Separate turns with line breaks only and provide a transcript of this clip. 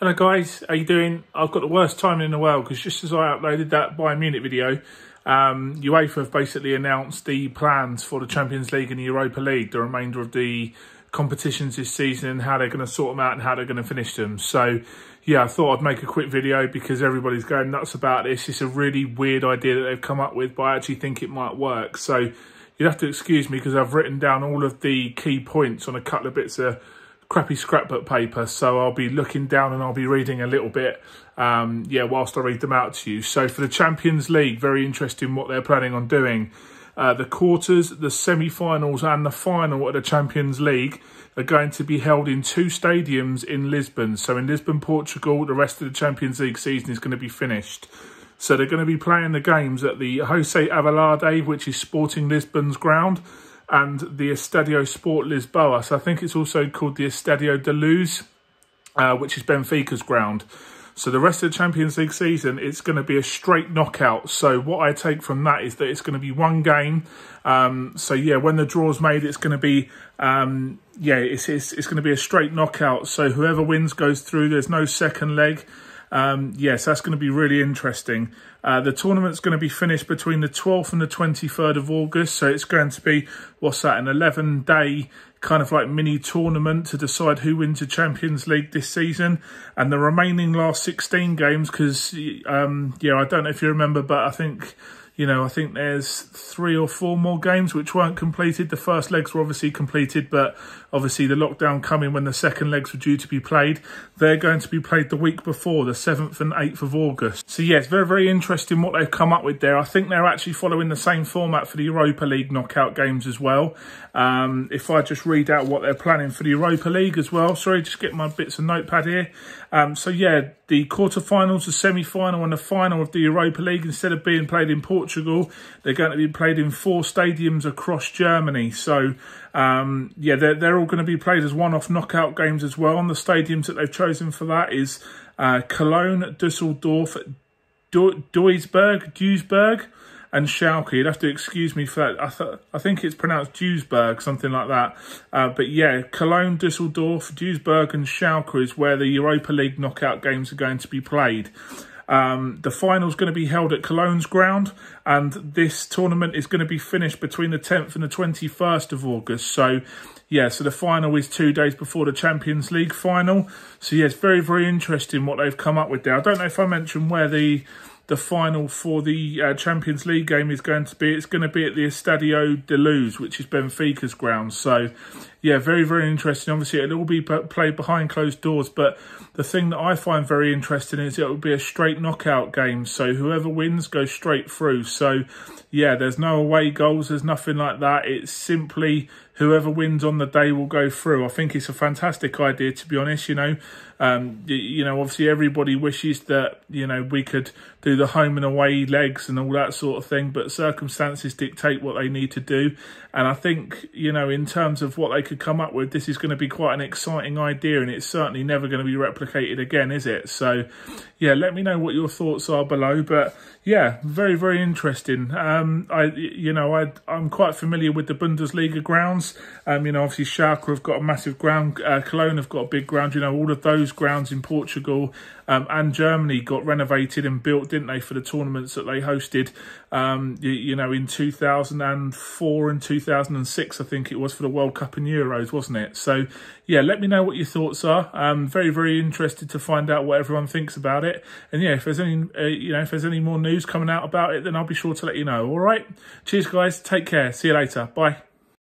Hello guys, how you doing? I've got the worst timing in the world because just as I uploaded that Bayern Munich video, UEFA have basically announced the plans for the Champions League and the Europa League, the remainder of the competitions this season, and how they're going to sort them out and how they're going to finish them. So yeah, I thought I'd make a quick video because everybody's going nuts about this. It's a really weird idea that they've come up with, but I actually think it might work. So you'll have to excuse me because I've written down all of the key points on a couple of bits of crappy scrapbook paper, so I'll be looking down and I'll be reading a little bit whilst I read them out to you. So for the Champions League, very interesting what they're planning on doing. The quarters, the semi-finals and the final of the Champions League are going to be held in two stadiums in Lisbon. So in Lisbon, Portugal, the rest of the Champions League season is going to be finished. So they're going to be playing the games at the José Alvalade, which is Sporting Lisbon's ground, and the Estadio Sport Lisboa. So I think it's also called the Estadio de Luz, which is Benfica's ground. So the rest of the Champions League season, it's going to be a straight knockout. So what I take from that is that it's going to be one game. So yeah, when the draw's made, it's going to be it's going to be a straight knockout. So whoever wins goes through. There's no second leg. Yes, that's going to be really interesting. The tournament's going to be finished between the 12th and the 23rd of August. So it's going to be, what's that, an 11-day kind of like mini tournament to decide who wins the Champions League this season. And the remaining last 16 games, because, I don't know if you remember, but I think there's 3 or 4 more games which weren't completed. The first legs were obviously completed, but obviously the lockdown coming when the second legs were due to be played. They're going to be played the week before, the 7th and 8th of August. So yeah, it's very, very interesting what they've come up with there. I think they're actually following the same format for the Europa League knockout games as well. If I just read out what they're planning for the Europa League as well. Sorry, just get my bits of notepad here. So yeah, the quarterfinals, the semi-final and the final of the Europa League, instead of being played in Portugal, they're going to be played in 4 stadiums across Germany. So yeah, they're all going to be played as one-off knockout games as well. And the stadiums that they've chosen for that is Cologne, Düsseldorf, Duisburg and Schalke. You'd have to excuse me for that. I think it's pronounced Duisburg, something like that. But yeah, Cologne, Düsseldorf, Duisburg and Schalke is where the Europa League knockout games are going to be played. The final's going to be held at Cologne's ground, and this tournament is going to be finished between the 10th and the 21st of August. So yeah, so the final is 2 days before the Champions League final. So yeah, it's very, very interesting what they've come up with there. I don't know if I mentioned where the final for the Champions League game is going to be. It's going to be at the Estadio de Luz, which is Benfica's ground. So yeah, very, very interesting. Obviously, it'll all be played behind closed doors, but the thing that I find very interesting is it will be a straight knockout game. So whoever wins goes straight through. So yeah, there's no away goals. There's nothing like that. It's simply whoever wins on the day will go through. I think it's a fantastic idea, to be honest. Obviously everybody wishes that, we could do the home and away legs and all that sort of thing, but circumstances dictate what they need to do. And I think, in terms of what they could come up with, this is going to be quite an exciting idea, and it's certainly never going to be replicated again, is it? So yeah, let me know what your thoughts are below. But yeah, very, very interesting. I'm quite familiar with the Bundesliga grounds. Obviously Schalke have got a massive ground. Cologne have got a big ground. All of those grounds in Portugal and Germany got renovated and built, didn't they, for the tournaments that they hosted, in 2004 and 2006, I think it was, for the World Cup and Euros, wasn't it? So yeah, let me know what your thoughts are. I'm very, very interested to find out what everyone thinks about it. And yeah, if there's any more news coming out about it, then I'll be sure to let you know. All right. Cheers, guys. Take care. See you later. Bye.